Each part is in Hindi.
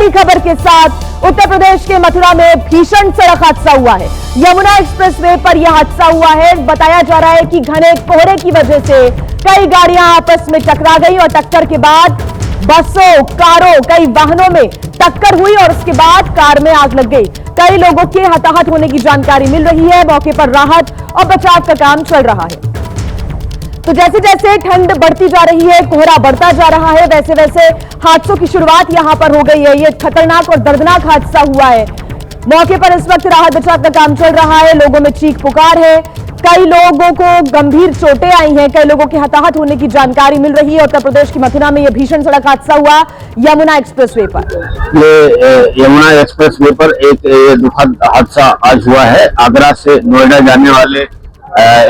बड़ी खबर के साथ उत्तर प्रदेश के मथुरा में भीषण सड़क हादसा हुआ है। यमुना एक्सप्रेसवे पर यह हादसा हुआ है। बताया जा रहा है कि घने कोहरे की वजह से कई गाड़ियां आपस में टकरा गई और टक्कर के बाद बसों, कारों, कई वाहनों में टक्कर हुई और उसके बाद कार में आग लग गई। कई लोगों के हताहत होने की जानकारी मिल रही है। मौके पर राहत और बचाव का काम चल रहा है। तो जैसे जैसे ठंड बढ़ती जा रही है, कोहरा बढ़ता जा रहा है, वैसे वैसे हादसों की शुरुआत यहां पर हो गई है। ये खतरनाक और दर्दनाक हादसा हुआ है। मौके पर इस वक्त राहत बचाव का काम चल रहा है। लोगों में चीख पुकार है। कई लोगों को गंभीर चोटें आई हैं। कई लोगों के हताहत होने की जानकारी मिल रही है। उत्तर प्रदेश की मथुरा में यह भीषण सड़क हादसा हुआ यमुना एक्सप्रेसवे पर। ये यमुना एक्सप्रेसवे पर एक दुखद हादसा आज हुआ है। आगरा से नोएडा जाने वाले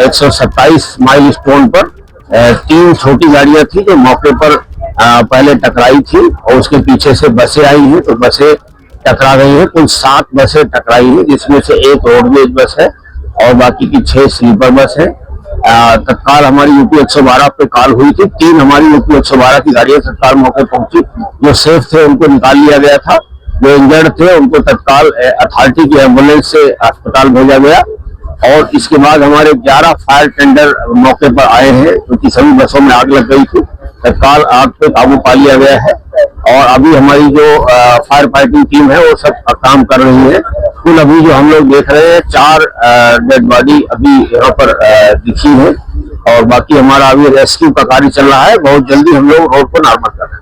127 माइल स्टोन पर 3 छोटी गाड़ियां थी जो मौके पर पहले टकराई थी और उसके पीछे से बसें आई हैं, तो बसें टकरा गई हैं। कुल 7 बसें टकराई हैं, जिसमें से एक रोडवेज बस है और बाकी की 6 स्लीपर बस है। तत्काल हमारी यूपी 112 पे कॉल हुई थी। 3 हमारी यूपी 112 की गाड़ियां तत्काल मौके पहुंची। जो सेफ थे उनको निकाल लिया गया था। जो इंजर्ड थे उनको तत्काल अथॉरिटी की एम्बुलेंस से अस्पताल भेजा गया और इसके बाद हमारे 11 फायर टेंडर मौके पर आए हैं, क्योंकि सभी बसों में आग लग गई थी। तत्काल आग पे काबू पा लिया गया है और अभी हमारी जो फायर फाइटिंग टीम है वो सब काम कर रही है। कुल अभी जो हम लोग देख रहे हैं 4 डेड बॉडी अभी यहाँ पर दिखी है और बाकी हमारा अभी रेस्क्यू का कार्य चल रहा है। बहुत जल्दी हम लोग रोड को नॉर्मल कर रहे हैं।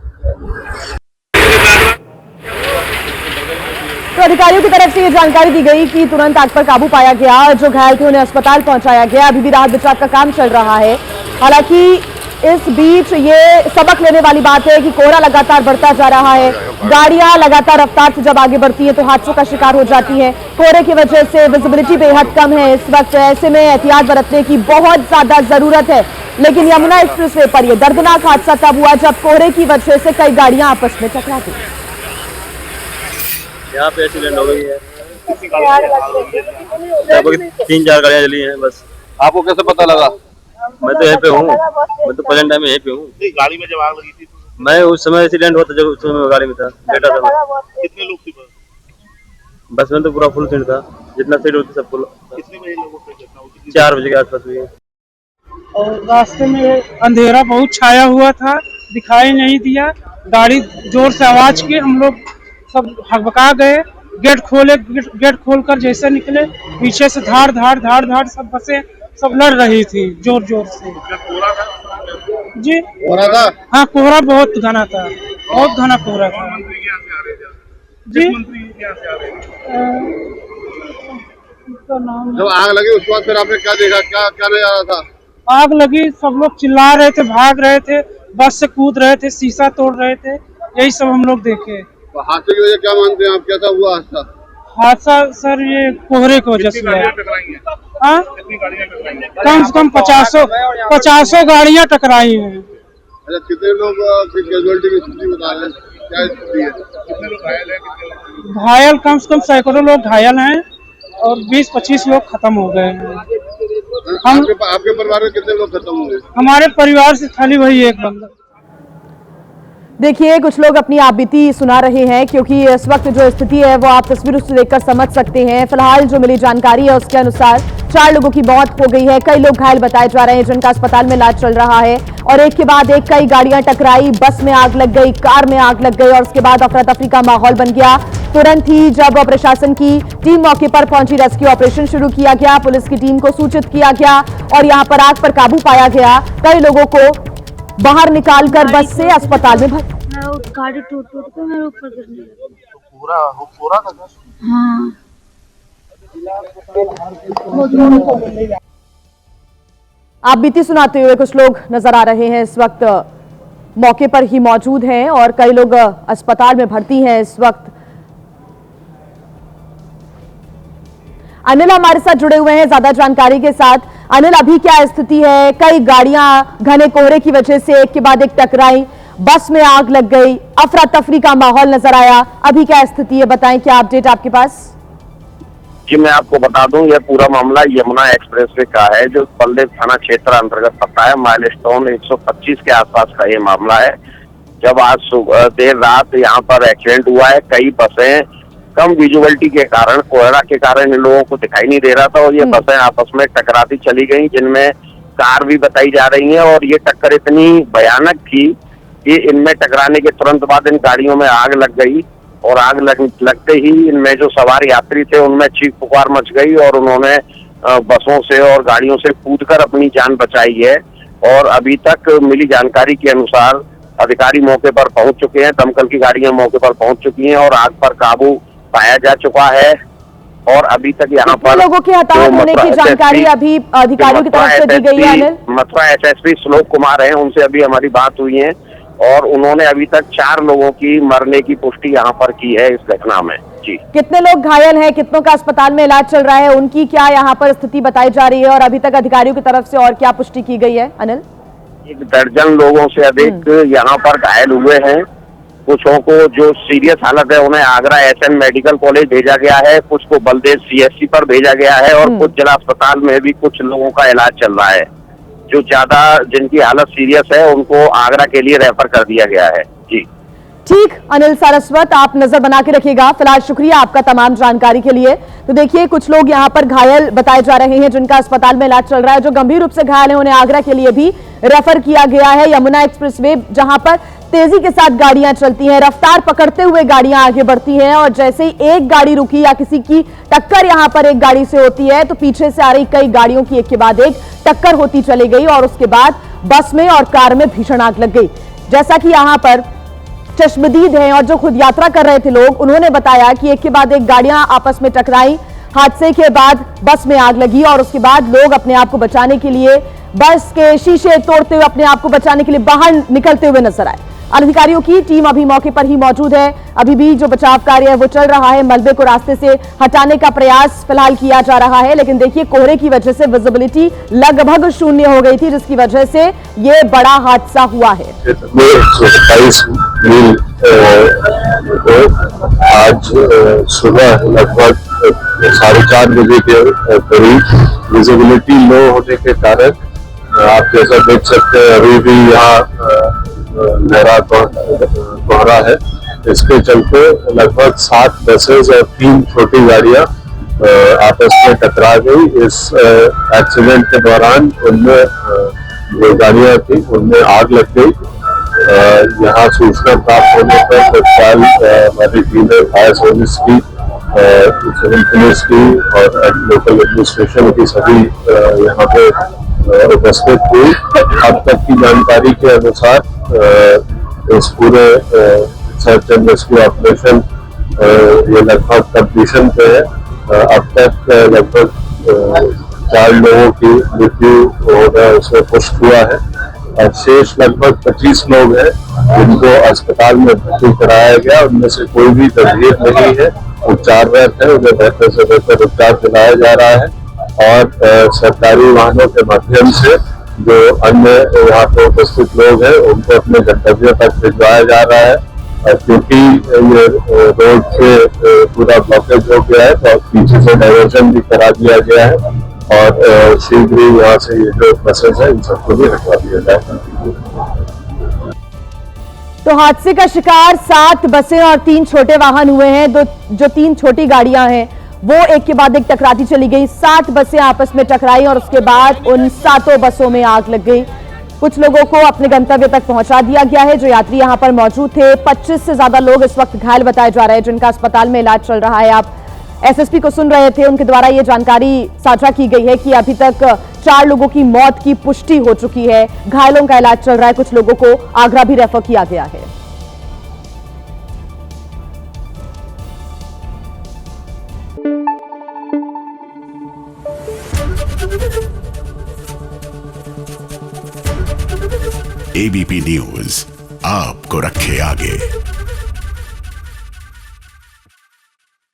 तो अधिकारियों की तरफ से ये जानकारी दी गई कि तुरंत आग पर काबू पाया गया। जो घायल थे उन्हें अस्पताल पहुंचाया गया। अभी भी राहत बचाव का काम चल रहा है। हालांकि इस बीच ये सबक लेने वाली बात है कि कोहरा लगातार बढ़ता जा रहा है। गाड़ियां लगातार रफ्तार से जब आगे बढ़ती हैं तो हादसों का शिकार हो जाती हैं। कोहरे की वजह से विजिबिलिटी बेहद कम है इस वक्त। ऐसे में एहतियात बरतने की बहुत ज्यादा जरूरत है। लेकिन यमुना एक्सप्रेसवे पर यह दर्दनाक हादसा तब हुआ जब कोहरे की वजह से कई गाड़ियां आपस में टकरा गई। यहाँ पे एक्सीडेंट हो गई है। 3-4 गाड़ियाँ जली हैं बस। आपको कैसे पता लगा? मैं तो यहीं पे हूँ। मैं तो प्रेजेंट टाइम में यहीं पे हूँ। गाड़ी में जब आग लगी थी मैं उस समय एक्सीडेंट हुआ था जब उस समय गाड़ी में था, बैठा था मैं। कितने लोग थे बस में तो पूरा फुल सीट था, जितना सीट होती सब फुल। कितने बजे लोगों को 4 बजे के आसपास हुई है। और रास्ते में अंधेरा बहुत छाया हुआ था, दिखाई नहीं दिया। गाड़ी जोर से आवाज की, हम लोग सब हकबका गए। गेट खोलकर जैसे निकले, पीछे से धाड़ धाड़ सब बसें सब लड़ रही थी जोर जोर से। जी कोहरा था? हाँ, कोहरा बहुत घना था, बहुत घना कोहरा था। जी जब आग लगी उसके बाद फिर आपने क्या देखा? क्या नजर आ रहा था? आग लगी, सब लोग चिल्ला रहे थे, भाग रहे थे, बस से कूद रहे थे, शीशा तोड़ रहे थे। यही सब हम लोग देखे। तो हादसे की वजह क्या मानते हैं आप? कैसा हुआ हादसा? हादसा सर ये कोहरे की वजह से हुआ। हाँ, कम से कम 50 गाड़ियाँ टकराई हैं। अच्छा, कितने लोग कैजुअलिटी की स्थिति बता रहे हैं? क्या स्थिति है? कितने लोग घायल हैं? घायल कम से कम सैकड़ों लोग घायल हैं और 20-25 लोग खत्म हो गए हैं। आपके परिवार में कितने लोग खत्म हुए? हमारे परिवार से खाली वही एक बंदा। देखिए, कुछ लोग अपनी आपबीती सुना रहे हैं, क्योंकि इस वक्त जो स्थिति है वो आप तस्वीरों से देखकर समझ सकते हैं। फिलहाल जो मिली जानकारी है उसके अनुसार 4 लोगों की मौत हो गई है। कई लोग घायल बताए जा रहे हैं जिनका अस्पताल में इलाज चल रहा है और एक के बाद एक कई गाड़ियां टकराई, बस में आग लग गई, कार में आग लग गई और उसके बाद अफरा तफरी का माहौल बन गया। तुरंत ही जब प्रशासन की टीम मौके पर पहुंची, रेस्क्यू ऑपरेशन शुरू किया गया। पुलिस की टीम को सूचित किया गया और यहाँ पर आग पर काबू पाया गया। कई लोगों को बाहर निकालकर बस से अस्पताल में भर्ती। गाड़ी टूट के मेरे ऊपर गिरने लगी। पूरा था? हाँ। आप बीती सुनाते हुए कुछ लोग नजर आ रहे हैं, इस वक्त मौके पर ही मौजूद हैं और कई लोग अस्पताल में भर्ती हैं इस वक्त। अनिल हमारे साथ जुड़े हुए हैं ज्यादा जानकारी के साथ। अनिल, अभी क्या स्थिति है? कई गाड़ियां घने कोहरे की वजह से एक के बाद एक टकराई, बस में आग लग गई, अफरा तफरी का माहौल नजर आया। अभी क्या स्थिति है, बताएं, क्या अपडेट आपके पास? जी, मैं आपको बता दूं, यह पूरा मामला यमुना एक्सप्रेसवे का है, जो बलदेव थाना क्षेत्र अंतर्गत पड़ता है। माइलस्टोन 125 के आसपास का ये मामला है। जब आज देर रात यहाँ पर एक्सीडेंट हुआ है। कई बसें कम विजुअलिटी के कारण, कोहरा के कारण इन लोगों को दिखाई नहीं दे रहा था और ये बसें आपस में टकराती चली गई, जिनमें कार भी बताई जा रही है। और ये टक्कर इतनी भयानक थी कि इनमें टकराने के तुरंत बाद इन गाड़ियों में आग लग गई और आग लगते ही इनमें जो सवार यात्री थे उनमें चीख पुकार मच गई और उन्होंने बसों से और गाड़ियों से कूदकर अपनी जान बचाई है। और अभी तक मिली जानकारी के अनुसार अधिकारी मौके पर पहुंच चुके हैं, दमकल की गाड़ियां मौके पर पहुंच चुकी हैं और आग पर काबू पाया जा चुका है। और अभी तक यहाँ पर लोगों के हताहत होने की जानकारी अभी अधिकारियों की तरफ से दी गई है। अनिल, मथुरा एसएसपी श्लोक कुमार हैं, उनसे अभी हमारी बात हुई है और उन्होंने अभी तक 4 लोगों की मरने की पुष्टि यहाँ पर की है इस घटना में। जी, कितने लोग घायल हैं, कितनों का अस्पताल में इलाज चल रहा है, उनकी क्या यहाँ पर स्थिति बताई जा रही है और अभी तक अधिकारियों की तरफ से और क्या पुष्टि की गई है? अनिल, 1 दर्जन लोगों से अधिक यहाँ पर घायल हुए हैं। कुछों को जो सीरियस हालत है उन्हें आगरा एसएन मेडिकल कॉलेज भेजा गया है, कुछ को बलदेव सीएससी पर भेजा गया है और कुछ जिला अस्पताल में भी कुछ लोगों का इलाज चल रहा है। जो ज्यादा जिनकी हालत सीरियस है उनको आगरा के लिए रेफर कर दिया गया है। जी ठीक, अनिल सारस्वत, आप नजर बना के रखिएगा। फिलहाल शुक्रिया आपका तमाम जानकारी के लिए। तो देखिए, कुछ लोग यहाँ पर घायल बताए जा रहे हैं जिनका अस्पताल में इलाज चल रहा है। जो गंभीर रूप से घायल है उन्हें आगरा के लिए भी रेफर किया गया है। यमुना एक्सप्रेसवे जहां पर तेजी के साथ गाड़ियां चलती हैं, रफ्तार पकड़ते हुए गाड़ियां आगे बढ़ती हैं और जैसे ही एक गाड़ी रुकी या किसी की टक्कर यहां पर एक गाड़ी से होती है तो पीछे से आ रही कई गाड़ियों की एक के बाद एक टक्कर होती चली गई और उसके बाद बस में और कार में भीषण आग लग गई। जैसा कि यहां पर चश्मदीद हैं और जो खुद यात्रा कर रहे थे लोग, उन्होंने बताया कि एक के बाद एक गाड़ियां आपस में टकराई। हादसे के बाद बस में आग लगी और उसके बाद लोग अपने आप को बचाने के लिए बस के शीशे तोड़ते हुए अपने आप को बचाने के लिए बाहर निकलते हुए नजर आए। अधिकारियों की टीम अभी मौके पर ही मौजूद है। अभी भी जो बचाव कार्य है वो चल रहा है। मलबे को रास्ते से हटाने का प्रयास फिलहाल किया जा रहा है, लेकिन देखिए, कोहरे की वजह से विजिबिलिटी लगभग शून्य हो गई थी, जिसकी वजह से ये बड़ा हादसा हुआ है। 27 मील आज सुबह लगभग 4:30 बजे के करीब विजिबिलिटी लो होने के कारण आप जैसा देख सकते हैं अभी भी यहाँ गहरा कोहरा है। इसके चलते लगभग 7 बसेस और 3 छोटी गाड़ियां आपस में टकरा गई। इस एक्सीडेंट के दौरान उनमें जो गाड़ियां थी उनमें आग लग गई। यहाँ सूचना प्राप्त होने पर तत्काल हमारी टीमें फायर सर्विस की, सिविल पुलिस की और लोकल एडमिनिस्ट्रेशन की सभी यहाँ पे उपस्थित हुई। अब तक की जानकारी के अनुसार इस पूरे सर्च एंड रेस्क्यू ऑपरेशन ये लगभग कंप्लीशन पे है। अब तक लगभग 4 लोगों की मृत्यु होना उसमें पुष्ट हुआ है और शेष लगभग 25 लोग हैं जिनको अस्पताल में भर्ती कराया गया। उनमें से कोई भी गंभीर नहीं है, उपचाररत है, उन्हें बेहतर से बेहतर उपचार दिलाया जा रहा है और सरकारी वाहनों के माध्यम से जो अन्य यहाँ पे उपस्थित लोग हैं उनको अपने गंतव्य तक भिजवाया जा रहा है। क्योंकि ये रोड से पूरा ब्लॉकेज हो गया है तो पीछे से डाइवर्जन भी करा दिया गया है और शीघ्र ही यहाँ से ये जो बसेस है इन सबको भी हटवा दिया जाए। तो हादसे का शिकार 7 बसें और 3 छोटे वाहन हुए हैं। जो 3 छोटी गाड़ियां हैं वो एक के बाद एक टकराती चली गई। 7 बसें आपस में टकराई और उसके बाद उन 7 बसों में आग लग गई। कुछ लोगों को अपने गंतव्य तक पहुंचा दिया गया है। जो यात्री यहां पर मौजूद थे, 25 से ज्यादा लोग इस वक्त घायल बताए जा रहे हैं जिनका अस्पताल में इलाज चल रहा है। आप एसएसपी को सुन रहे थे, उनके द्वारा ये जानकारी साझा की गई है कि अभी तक 4 लोगों की मौत की पुष्टि हो चुकी है। घायलों का इलाज चल रहा है, कुछ लोगों को आगरा भी रेफर किया गया है। एबीपी न्यूज आपको रखे आगे।